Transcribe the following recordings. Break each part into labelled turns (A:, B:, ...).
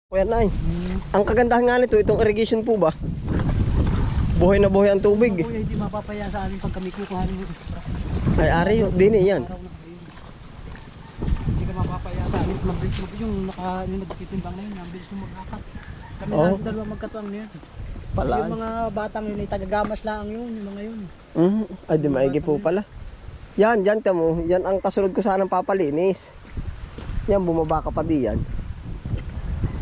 A: Kuya Nay, ang kagandahan nga nito, itong irrigation po ba? Buhay na buhay ang tubig.
B: Kuya, hindi mapapaya sa amin pag kami kukuha ng
A: Ay, ari, din yan.
B: Hindi ka mapapaya sa amin. Mabilis mo yung nagtitimbang na yun. Mabilis mo mag-akat. Kami
A: Oh.
B: lang dalawa magkatuwang na yan.
A: Pala.
B: Yung mga batang yun ay tagagamas lang yun. Yung mga yun.
A: Ay, di maigi po pala. Yan, tamo. Yan ang kasunod ko sanang papalinis. Yan, bumaba ka pa di yan.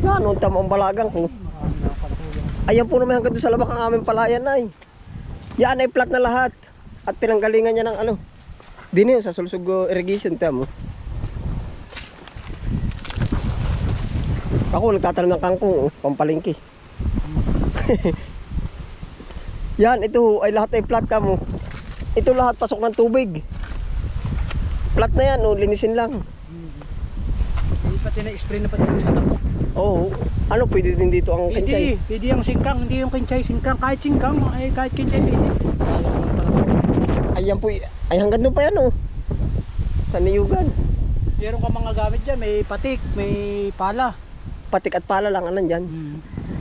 A: Yan, ang tamo ang balagang ko.
B: Marami na patuloy.
A: Ayan po naman hanggang doon sa labak ang aming palayan ay. Yan ay flat na lahat. At pinanggalingan niya ng ano. Dini sa Sulsug irrigation tamo. Ako nagtatanim ng kangkong, pampalingki. Yan, ito ay lahat ay flat tamo. Ito lahat pasok ng tubig. Flat na yan, linisin lang.
B: Hindi pati na-spray na pati sa tapo.
A: Oo. Ano, pwede din dito ang kinchay.
B: Pwede yung singkang. Hindi yung kinchay. Singkang. Kahit singkang. Ay, kahit kinchay pwede.
A: Ayan po, ay hanggang doon pa yan sa niyugan.
B: Meron ka mga gamit dyan. May patik. May pala.
A: Patik at pala lang anan dyan.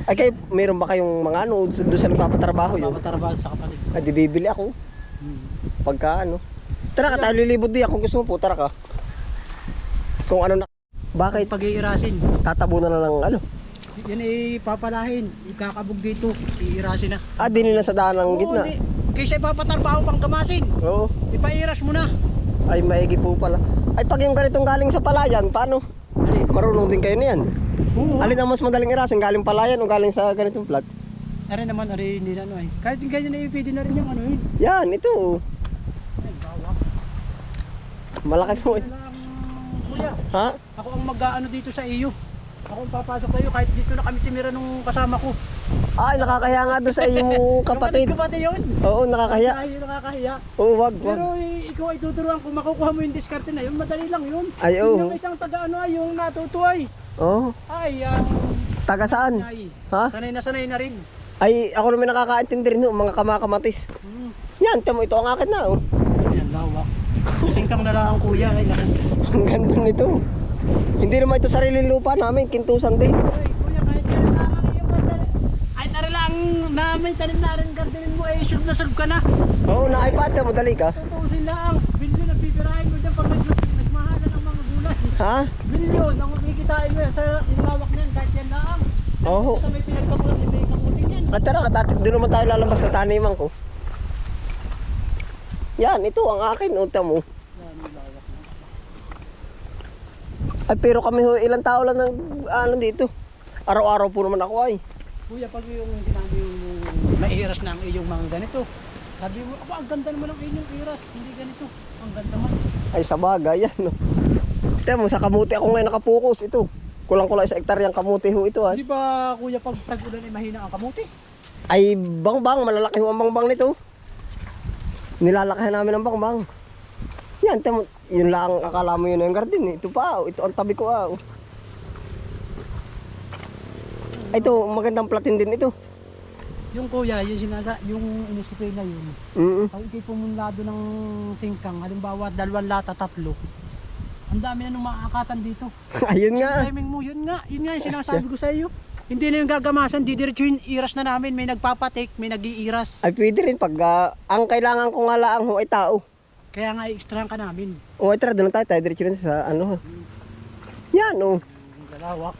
A: Ay kayo, meron ba kayong mga ano, doon sa nagpapatrabaho yun?
B: Papatrabaho sa kapatid.
A: Ay di bibili ako. Pagka ano. Tara ka, tayo lilibot di ako. Kung gusto mo po, tara ka. Kung ano na. Bakit?
B: Pag-iirasin.
A: Tatabunan na ng ano?
B: Yan ay papalahin. Ikakabog dito. Iirasin na.
A: Ah, di nila sa daan ng gitna.
B: Kaysa ipapatrabaho pang gamasin.
A: Oo.
B: Ipairas mo na.
A: Ay, maigi po pala. Ay, pag yung ganitong galing sa palayan, paano? Marunong din kayo niyan.
B: Oo.
A: Alin ang mas madaling irasin? Galing palayan o galing sa ganitong flat?
B: Ari naman, ari hindi na ano ay. Kahit yung ganyan ay pwede na rin yung ano yun.
A: Yan, ito.
B: Ay, bawak.
A: Malaki po.
B: Ano lang, kuya.
A: Ha?
B: Ako ang mag-aano dito sa iyo. Ako ang papasok sa iyo kahit dito na kami timira nung kasama ko.
A: Ay, nakakahiya nga doon sa iyong kapatid.
B: Kapatid ko pati yun.
A: Oo, nakakahiya.
B: Ay, nakakahiya.
A: Oo, wag.
B: Pero ikaw ay tuturuan kung makukuha mo yung diskarte na yun, madali lang yun.
A: Ay, oo.
B: Yung isang taga-ano ay yung natutuay.
A: Oo.
B: Ay, ang
A: Taga saan?
B: ay,
A: Ha?
B: sanay na rin.
A: Ay, ako naman nakakaintindi rin mga kamakamatis. Yan, tamo ito ang akin na.
B: Ayan, lawak. Singkang na lang ang kuya. Ay, naku.
A: Ang ganda nito. Hindi naman ito sariling lupa namin, kintusan din.
B: Ay, kuya, kahit na lang ang iyong garden. Ay, tara lang na may tanim na rin gardenin mo, eh, sure na solve ka na.
A: Oo, naipad ka, madali ka.
B: Tutusin lang. Bilyon ang pipirahin mo dyan pag nagmahalan ang mga gulay.
A: Ha?
B: Bilyon ang makikitain mo yan sa ilawak niyan, kahit yan lang.
A: Oo.
B: Sa may pinagkamuting, may kamuting yan.
A: At tara, doon naman tayo lalabas sa taniman ko. Yan, ito ang akin, uta mo.
B: Yan, yung lawak na.
A: Ay, pero kami ho, ilang tao lang ng ano dito. Araw-araw po naman ako ay.
B: Kuya, pag yung sinabi yung maiiras na ang iyong mga ganito, sabi mo, ako ang ganda naman ang inyong iras, hindi ganito, ang ganda man.
A: Ay, sa bagay, yan. No. Tiyan mo, sa kamuti ako ngayon nakapokus. Ito, kulang-kulang sa hektaryang kamuti ho ito ay.
B: Hindi ba, kuya, pag tag-ulan ay mahina ang kamuti?
A: Ay, bangbang, malalaki ho ang bangbang nito. Nilalakahan namin ang bangbang. Yan, tiyan mo, yun lang akala mo yun ang garden eh. Ito pa, ito ang tabi ko ah. Ay, ito, magandang platin din ito.
B: Yung kuya, yung yung inisipay na yun, pag ikay pumunlado ng singkang, halimbawa 2 lata, 3, ang dami na nung maakatan dito.
A: Ayun nga.
B: Timing mo, yun nga yung sinasabi ko sa iyo. Hindi na yung gagamasan, didiretso yung iras na namin, may nagpapatik, may nag-iiras.
A: Ay, pwede rin pag ang kailangan ko nga lang ho ay tao.
B: Kaya nga i-extrahan ka namin.
A: O, ay tara, doon tayo diretso rin sa ano. Yan, oh.
B: Yung galawak.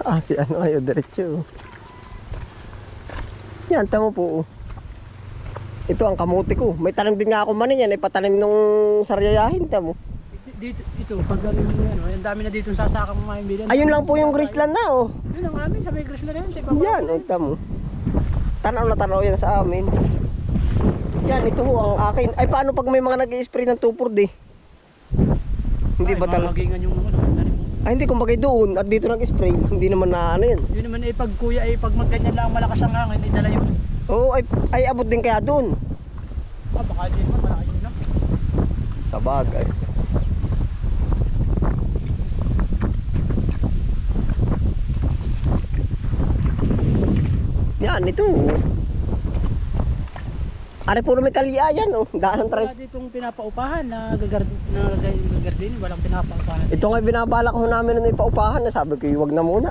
A: Ah, si ano ay, diretso. Yan, tamo po. Ito ang kamuti ko. May tanim din nga ako manin yan. Ay patanim nung saryayahin, tamo.
B: Dito, ito, pag gano'n mo yan, ang dami na dito sasakang mga imbilan.
A: Ayun lang po yung graceland na, oh.
B: Yun ang amin, sa may graceland na yun, sa ibang
A: Yan, oh, tamo. Tanaw na tanaw yan sa amin. Yan, ito ho ang akin. Ay, paano pag may mga nag-i-spray ng 2,4-D? Hindi ba talaga?
B: Mamagingan yung ano, tanim mo.
A: Ay, hindi, kumbagay doon at dito nag-spray. Hindi naman na ano yan.
B: Yun naman ay pag kuya ay pag magganyan lang malakas ang hangin, ay dala yun.
A: Oo, ay abot din kaya doon.
B: Ah, baka din man, malaki yun lang.
A: Sa bagay. Yan, ito. Are puro may kalyayan, oh. Daan ng
B: Wala ditong pinapaupahan na gagardin, walang pinapaupahan.
A: Ito nga binabala ko namin na ipaupahan na sabi ko, wag na muna.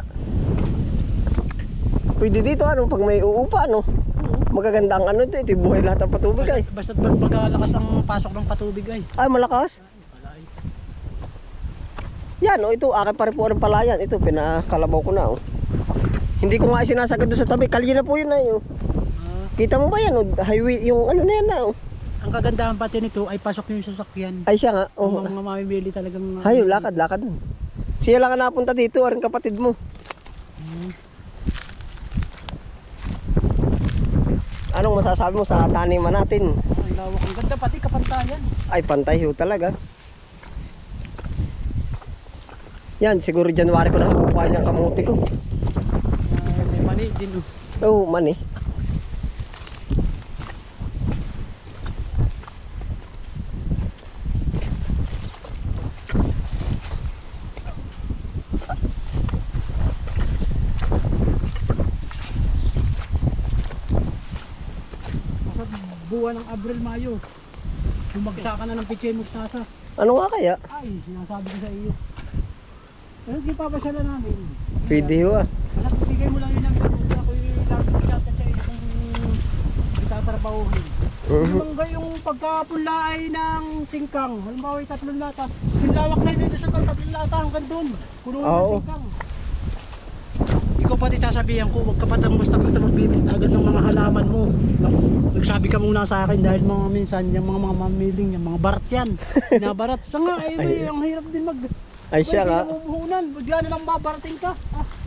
A: pwede dito ano, pag may uupa ano. Magaganda ang ano ito yung buhay lahat ng patubig ay.
B: Basta pagkalakas ang pasok ng patubig ay.
A: Ay, malakas.
B: Palay.
A: Yan, oh, ito, akin pa rin po ang palayan. Ito, pinakalabaw ko na, oh. Hindi ko nga sinasagad doon sa tabi. Kalye na po yun ay, oh. Kita mo ba yan, oh? Highway, yung ano na yan na, oh.
B: Ang kagandahan pati nito ay pasok yung sasakyan.
A: Ay, siya nga, oh.
B: Ang mga mamimili talagang...
A: Hayo, lakad. Siya lang ang napunta dito, aring kapatid mo. Anong masasabi mo sa taniman natin?
B: Ang lawak, ang ganda pati kapantayan.
A: Ay, pantay ho talaga. Yan, siguro January ko na makukuha niyang kamuti ko.
B: May mani din.
A: Oo, mani.
B: Buwan ng Abril, Mayo. Bumagsa ka na ng pichay mustasa.
A: Ano nga kaya?
B: Ay, sinasabi ko sa iyo. Ano di pa ba siya na namin?
A: Pwede ho ah.
B: Alam, bigay mo lang yun ang sagot. Ako yung lagi chat at siya kung itatrabahuhin. Yung pagkapunla ay ng singkang. Halimbawa yung 3 lata. Yung lawak na yun sa 3 lata hanggang doon. Puno ng singkang. Ikaw pati sasabihan ko, huwag ka patang basta-basta magbibinta agad ng mga halaman mo. Nagsabi ka muna sa akin dahil mga minsan, yung mga mamiling, yung mga barat yan. Binabarat. Sa nga, ay, ang hirap din mag...
A: Ay siya nga.
B: Pinamuhunan, bigla na lang babarating ka.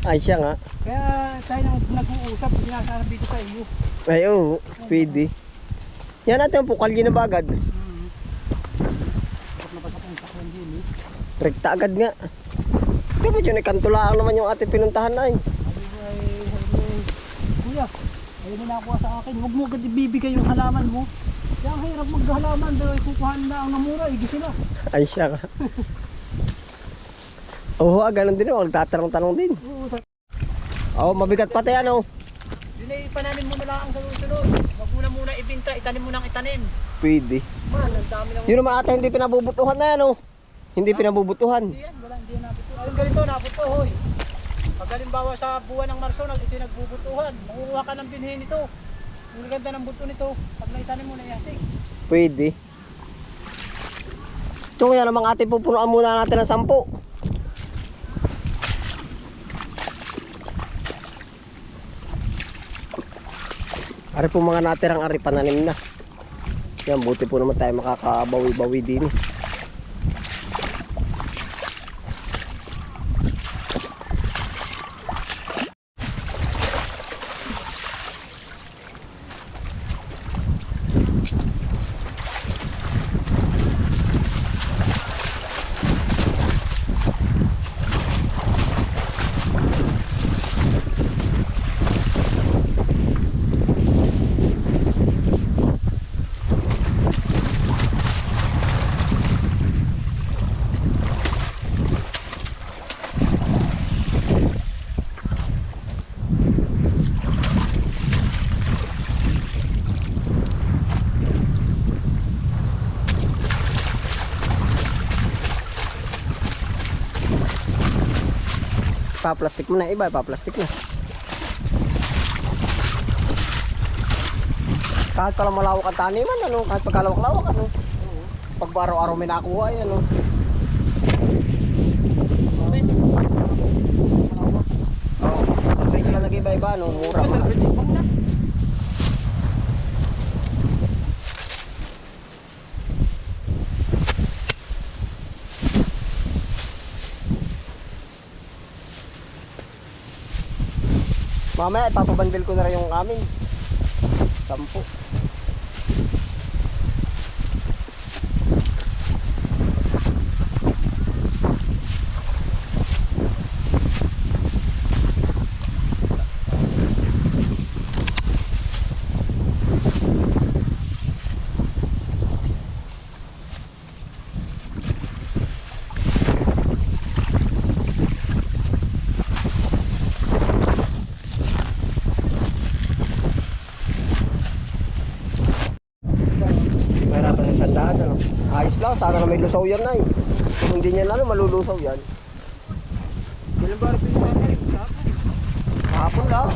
A: Ay siya nga.
B: Kaya tayo nang nag-uusap, sinasabi ko sa iyo.
A: Ay oo, pwede. Yan natin po, kalye na bagad.
B: Napasok ang sakyan din eh.
A: Rekta agad nga. Di ba yun, ikantulaan naman yung ating pinuntahan na eh.
B: Kuya, ayaw mo nakuha sa akin. Huwag mo agad ibibigay yung halaman mo. Kaya ang hirap maghalaman, dahil kukuhaan na ang namura, igi sila.
A: Ay siya nga. Oo, ganun din oh, magtatanong-tanong din. Oo, mabigat pati ano.
B: Yun ay pananim mo na lang ang sunod. Huwag mo na muna ibinta, itanim mo nang itanim.
A: Pwede.
B: Man, ang dami lang.
A: Yun naman ata hindi pinabubutuhan na yan oh. Hindi pinabubutuhan.
B: Hindi yan, wala, hindi yan nabuto. Ayun ganito, nabuto hoy. Pag halimbawa sa buwan ng Marso, ito nagbubutuhan. Makukuha ka ng binhi nito. Ang ganda ng buto nito, pag naitanim mo na yasig.
A: Pwede. Ito kaya namang ating pupunuan muna natin ng 10. Ari po mga natirang ari pananim na. Yan, buti po naman tayo makakabawi-bawi din. Pa-plastic mo na iba, pa-plastic na. Kahit pala malawak ang taniman, ano, kahit pagkalawak-lawak, ano. Pag araw-araw may nakuha, ano. Oo, presyo lang nag-iba-iba, ano, mura. Mamaya ipapabandil ko na rin yung amin. 10. Ayos lang, sana na may lusaw yan na eh. Kung hindi niya lalo, malulusaw yan.
B: Ilang bar ito yung pangalit?
A: Kahapon lang.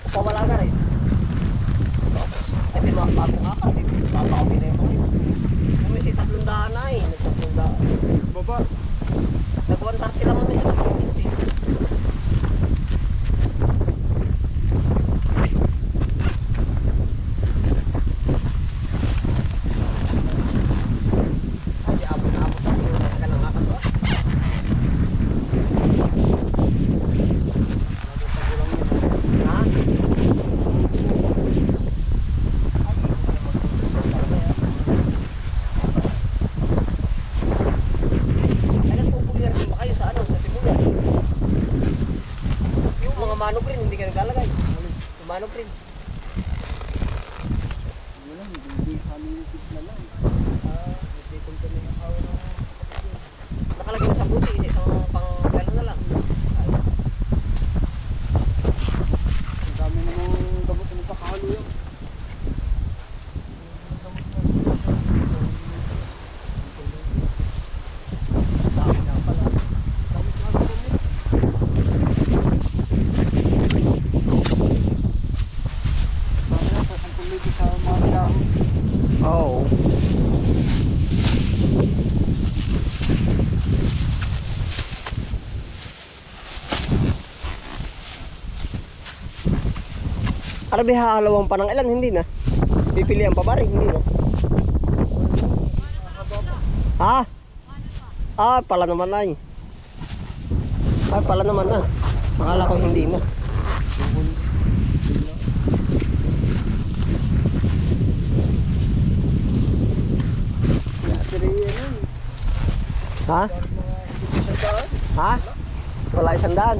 A: pawala na rin. Ay, di mga bagong akal. Papakawin na yung mga yun. Kami si 300 na eh. Nag-300.
B: Baba.
A: Nag-130 lang kami sa community. Ay, di abot na abot ako. Nasa ka ng akal to. Ha? Ay, nagpupulyar din ba kayo sa ano, sa Sibuyan? Yung mga manok rin, hindi ka naglalagay. Yung manok rin.
B: Wala, hindi sa amin yung pizza lang. Hindi kong kami nakawa ng
A: Nakalagay na sa buti, isang pang gano'n na lang. Ay,
B: ang dami namang gamot ng pakalo yun. Dami na pala. Gamot na ako yun. Dami na po, 10 libo sa mga tao.
A: oo. Ano ba hahalawang pa ng ilan? Hindi na. Pipilian pa ba rin? Hindi na. Ha? Ah, pala naman ay. Ay, pala naman na. Akala ko hindi na. Ha? Ha? Wala 100.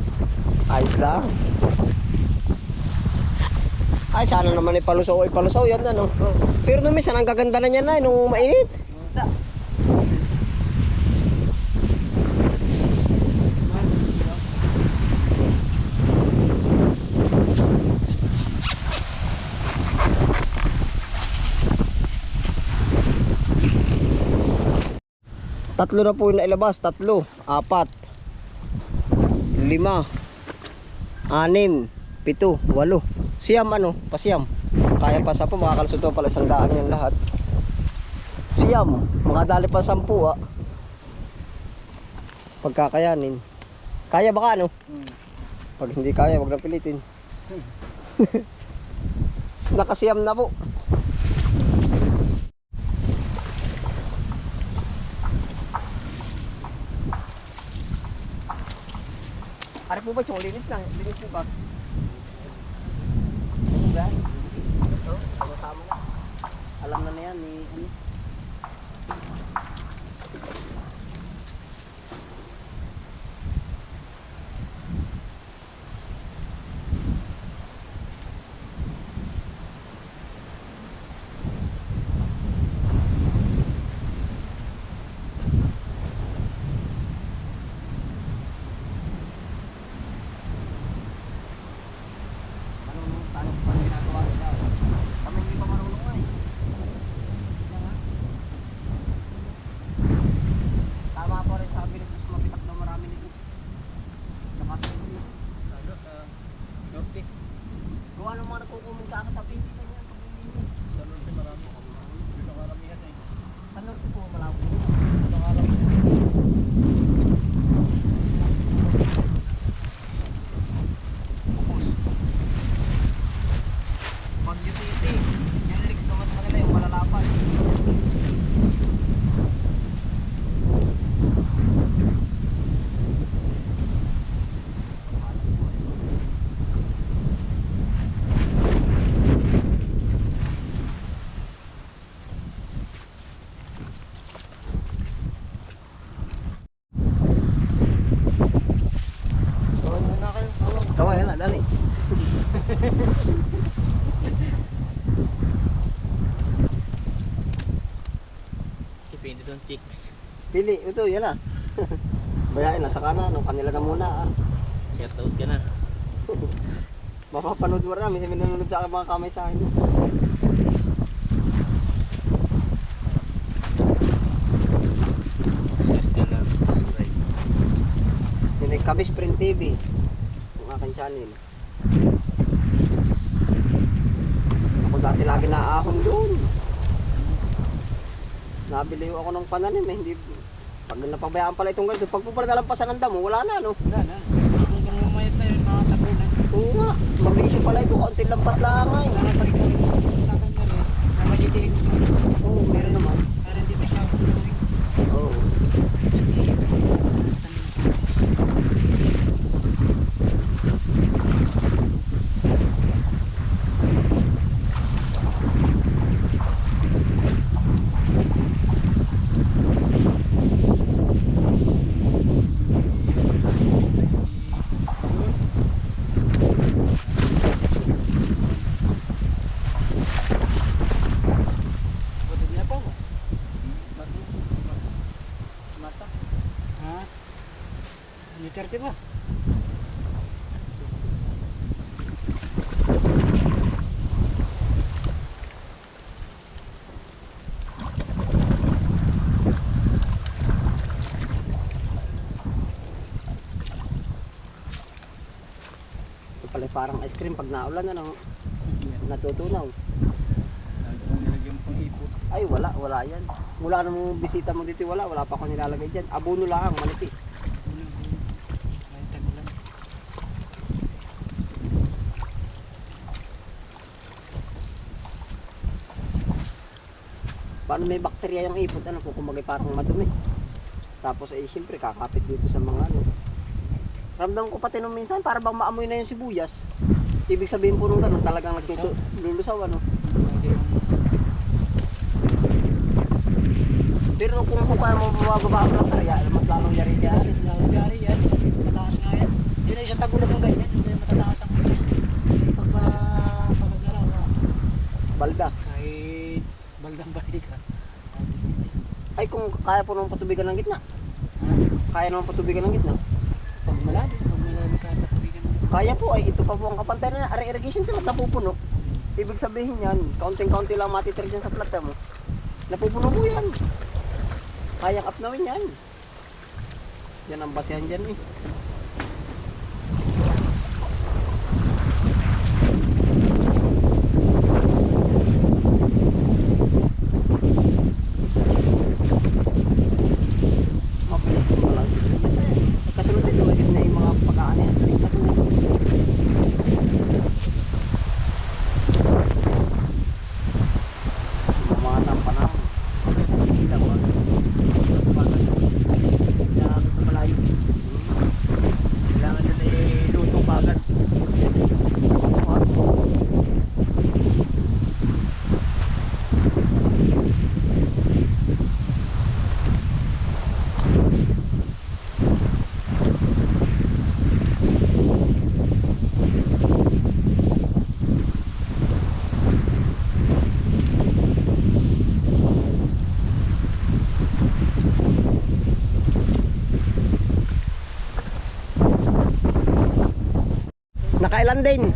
A: Ayos lang. Ay, sana naman ipalusaw. Ipalusaw yan na, no? Pero nung minsan, ang gaganda na niya na, nung mainit. Tatlo na po yung nailabas. 3, 4, 5, 6, 7, 8. Siyam ano, pasiyam. Kaya pa sa po, makakalusot pa pala 100 yan lahat. Siyam, makadali pa 10 ah. Pagkakayanin. Kaya baka ano? Pag hindi kaya, wag na pilitin. Nakasiyam na po. Ari po ba itong linis na? Linis po ba? Yan. Ito, sama na. Alam na yan ni ano. Kung ano mga nagkukumin sa akin, sabihin dito niya.
B: Sa norte marami. Dito karamihan eh.
A: Sa norte po, malabo.
B: Dito karamihan.
A: Bagyo City. Yung leaks naman sa kanila, yung malalapan. Tawa yan, dali.
B: Depende doon chicks.
A: Pili, ito, yan na. Bayain, nasa kanan, no? Kanila na muna. Ah.
B: Shout out ka na.
A: Mapapanood mo rin, may nanonood sa akin mga kamay sa akin.
B: Share ka na. Subscribe.
A: Yun ay Kabis Print TV. Yung aking channel. nabili ako ng pananim eh. Hindi, pag napabayaan pala itong ganito, pag po pala nalampasan ng damo, wala na no.
B: Wala na. Hanggang lumayat na yun, mga tapunan.
A: Oo nga, mabisyo pala ito, kaunting lampas lang nga eh.
B: Sana pag ikaw yung tatanggal eh, na majitiin mo.
A: Oo, meron naman.
B: Para hindi masyado gawin.
A: Oo.
B: Pwede niya po. Mata. Ha? Duterte ba?
A: Ito pala parang ice cream pag naulan ano, natutunaw.
B: Nilagyan mo pang ipot.
A: Ay wala yan. Mula nung bisita mo dito wala pa ako nilalagay dyan. Abono lang, manipis.
B: Ay, tagulan.
A: Paano may bakterya yung ipot, ano po, kumagay parang madumi. Tapos ay siyempre kakapit dito sa mga ano. Ramdam ko pati nung minsan para bang maamoy na yung sibuyas. Ibig sabihin po nung ganun talagang lulusaw ano. Pero kung kaya mo bumababa ang bakterya, mas lalong yari-yari.
B: Nangyari yan. Mataas nga yan. Yun ay isang tagulan ng ganyan. Hindi matataas ang pagkagalaw.
A: Balda.
B: Kahit baldang balik ka.
A: Ay kung kaya po nung patubigan ng gitna. Kaya nung patubigan ng gitna.
B: Pag malalim ka tatubigan mo.
A: Kaya po ay ito pa po ang kapantay na irrigation tinat napupuno. Ibig sabihin yan, kaunting-kaunti lang matitira dyan sa plata mo. Napupuno po yan. Kayang upnawin yan. Yan ang basehan dyan eh. Mabilis po pala. Kasi kasunod din ulit na yung mga pagkaan yan. Kasunod. Mga tampanang. Ilang mga.
B: Kailangan nyo na ilutong bagat.
A: Nakailan din?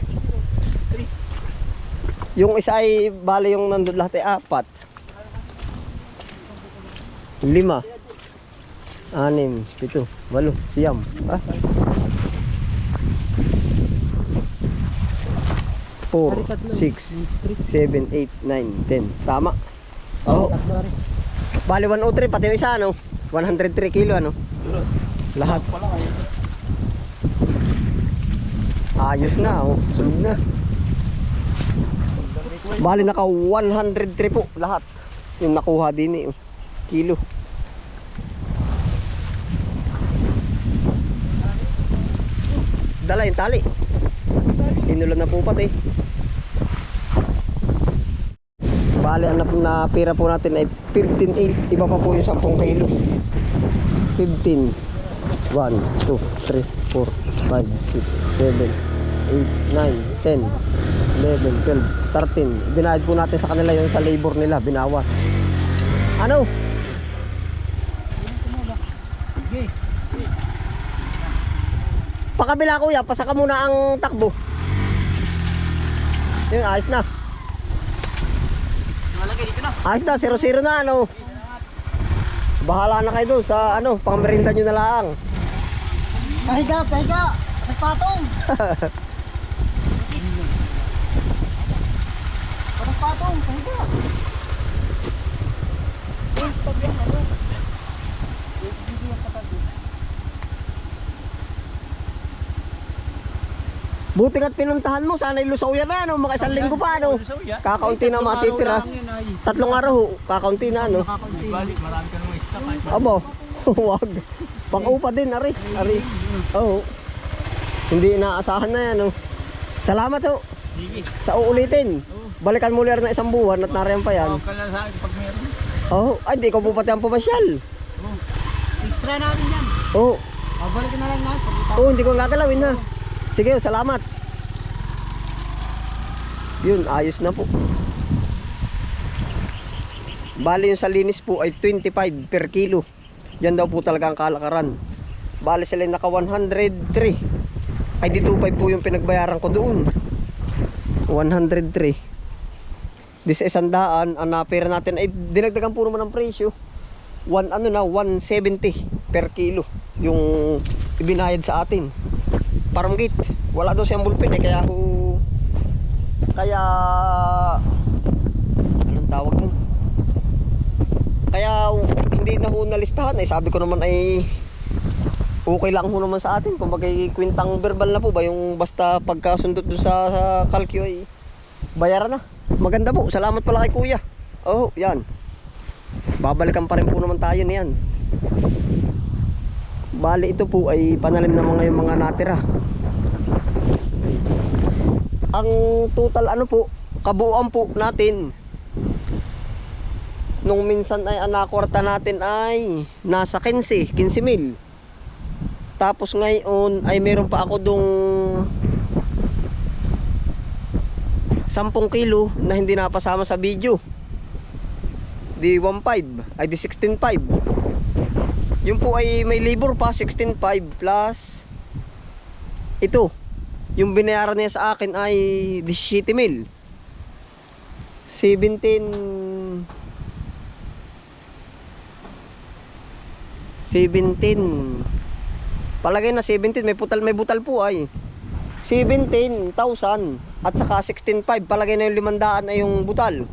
A: Yung isa ay bali yung nandun lahat ay 4. 5 6 7 8 siyam. Ah? 4 6 7 8 9 10. Tama. Oh. Bali 103 pati yung isa ano. 103 kilo ano. Lahat. Ayos na oh. Sulog na. Bali naka 103 po lahat. Yung nakuha din eh. Kilo. Dala yung tali. Inulan na po pati. Bali ang napira po natin ay 15.8. Iba pa po yung 10 kilo. 15 1, 2, 3, 4, 5, 6, 7, 8, 9, 10, 11, 12, 13 Binayad po natin sa kanila yung sa labor nila. Binawas. Ano? Pakabila kuya, pasaka muna ang takbo. Yung ayos na.
B: Malagay dito na.
A: Ayos na, 0-0 na ano. Bahala na kayo doon sa ano, pangmerinda nyo na lang.
B: Pahiga, pahiga. Nagpatong. Nagpatong, pahiga.
A: Buti ka't pinuntahan mo, sana ilusaw yan na, no? Mga isang linggo pa, no? Kakaunti na matitira. 3 araw, kakaunti na, no?
B: Kakaunti.
C: Balik, marami ka naman stock.
A: Abo, wag. Pang-upa din, ari. Oo. Hindi inaasahan na yan, no? Salamat, ho.
C: Sige.
A: Sa uulitin. Balikan mo ulit na 1 buwan at nariyan pa yan.
C: Tawag ka na sa akin pag meron.
A: Oo. Ay, di ko po pati ang pumasyal.
B: Extra namin yan.
A: Oo.
B: Balikin na lang na.
A: Oo, hindi ko gagalawin, ha. Sige, salamat. Yun, ayos na po. Bali yung sa linis po ay 25 per kilo. Yan daw po talaga ang kalakaran. Bali sila naka 103. Ay di 25 po yung pinagbayaran ko doon. 103. Di sa 100 ang napira natin ay dinagdagan po naman ang presyo. 170 per kilo yung ibinayad sa atin. Paramgit. Wala daw siyang bulpin kaya anong tawag dun? Kaya hindi na ho nalistahan ay sabi ko naman ay okay lang ho naman sa atin. Kung kwintang verbal na po ba yung basta pagkasundot doon sa kalkyo ay bayaran na. Maganda po. Salamat pala kay kuya. Oh, yan. Babalikan pa rin po naman tayo niyan. Bali ito po ay panalim na yung mga natira. Ang total ano po, kabuuan po natin nung minsan ay anakwarta natin ay nasa 15 mil. Tapos ngayon ay meron pa ako dong 10 kilo na hindi napasama sa video. Di 1.5 ay di 16.5. Yung po ay may labor pa 16.5 plus ito. Yung binayaran niya sa akin ay 17 mil. 17 palagay na 17 may butal po ay 17,000 at saka 16,500 palagay na yung 500 ay yung butal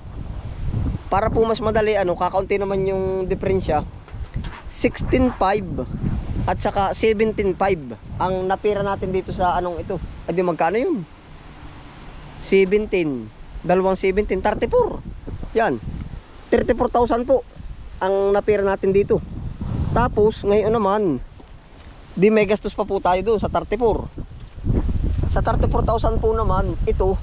A: para po mas madali kakaunti naman yung diferensya. 16,500 at saka 17,500 ang napira natin dito sa ito ay di magkano yun 17 dalawang 17 34 yan 34,000 po ang napira natin dito. Tapos ngayon naman di may gastos pa po tayo doon sa 34. Sa 34,000 po naman ito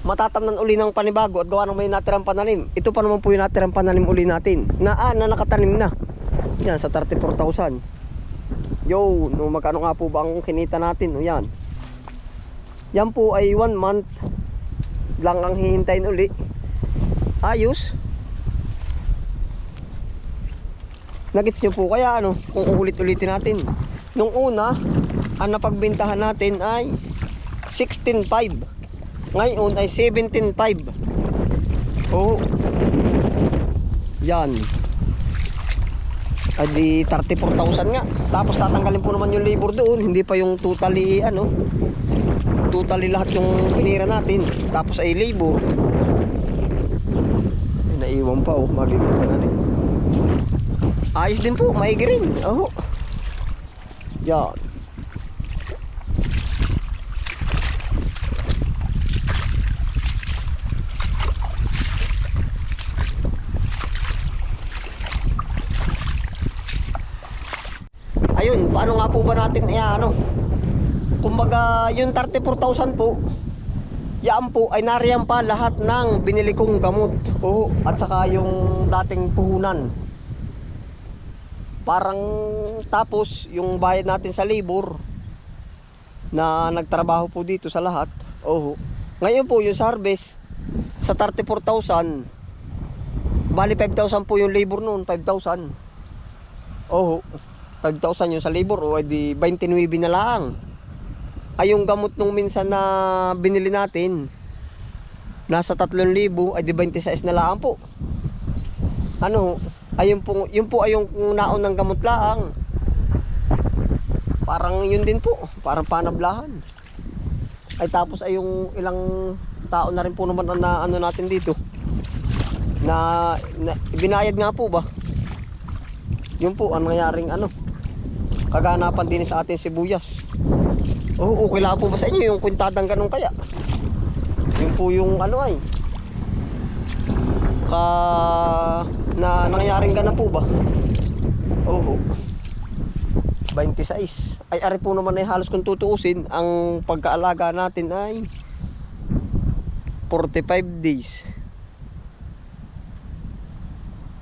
A: matatamnan uli ng panibago at gawa ng may natirang pananim. Ito pa naman po yung natirang pananim uli natin na nakatanim na. Yan sa 34,000. Yo, no magkano nga po ba ang kinita natin? O yan. Yan po ay 1 month lang ang hihintayin uli. Ayos. Nagets nyo po kaya kung ulit-ulitin natin. Nung una, ang napagbentahan natin ay 16.5. Ngayon ay 17.5. Oh. Yan. Ay di 34,000 nga. Tapos tatanggalin po naman yung labor doon. Hindi pa yung totally totally lahat yung pinira natin. Tapos ay labor. Ay, naiwan pa Magiging pa na rin. Ayos din po, maigi rin. Oh. Yan. Ayun, paano nga po ba natin kumbaga yung 34,000 po yan po ay nariyan pa lahat ng binili kong gamot at saka yung dating puhunan. Parang tapos yung bayad natin sa labor na nagtrabaho po dito sa lahat. Ngayon po yung harvest sa 34,000 bali 5,000 po yung labor noon. 5,000 5,000 yung sa labor ay di 29 na lang. Ay yung gamot nung minsan na binili natin nasa 3,000 ay di 26 na lang po. Ayun po ay yung naon ng gamot laang. Parang yun din po, parang panablahan. Ay tapos ay yung ilang tao na rin po naman na natin dito. Na binayad nga po ba? Yun po ang nangyaring kaganapan din sa ating sibuyas. Oh, okay lang po ba sa inyo yung kwintadang ganun kaya? Yun po yung ano ay na nangyaring ganun po ba? Oo. 26. Ay ari po naman ay halos kung tutuusin ang pagkaalaga natin ay 45 days.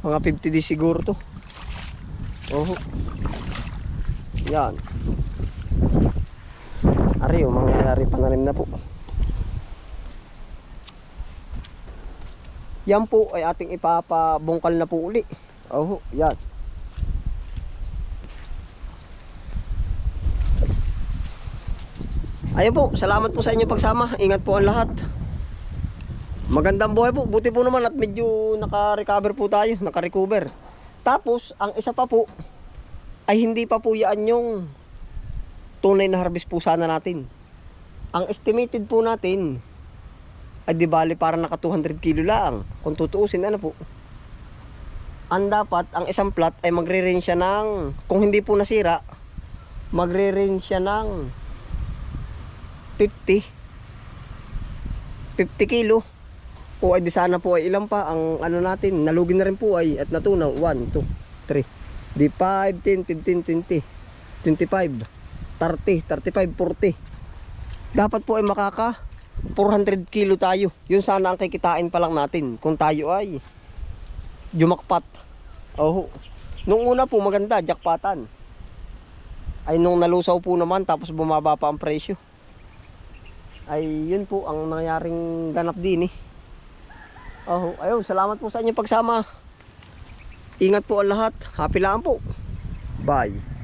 A: Mga 50 days siguro to. Oo. Yan. Ari yung mangyayari pananim na po. Yan po ay ating ipapabungkal na po uli. Oo, yan. Ayun po, salamat po sa inyong pagsama. Ingat po ang lahat. Magandang buhay po. Buti po naman at medyo naka-recover po tayo, naka-recover. Tapos, ang isa pa po ay hindi pa po yan yung tunay na harvest po sana natin. Ang estimated po natin ay di bali parang naka 200 kilo lang. Kung tutuusin, ano po? Ang dapat, ang isang plat ay magre-range siya ng, kung hindi po nasira, magre-range siya ng 50 kilo. O ay di sana po ay ilan pa ang ano natin, nalugi na rin po ay at natunaw 1, 2, 3 di 5, 10, 15, 20, 25, 30, 35, 40. Dapat po ay makaka 400 kilo tayo. Yun sana ang kikitain pa lang natin kung tayo ay jumakpat. Oh, nung una po maganda, jackpatan. Ay nung nalusaw po naman tapos bumaba pa ang presyo. Ay yun po ang nangyaring ganap din eh. Oh, ayun, salamat po sa inyong pagsama. Ingat po ang lahat. Happy lang po. Bye.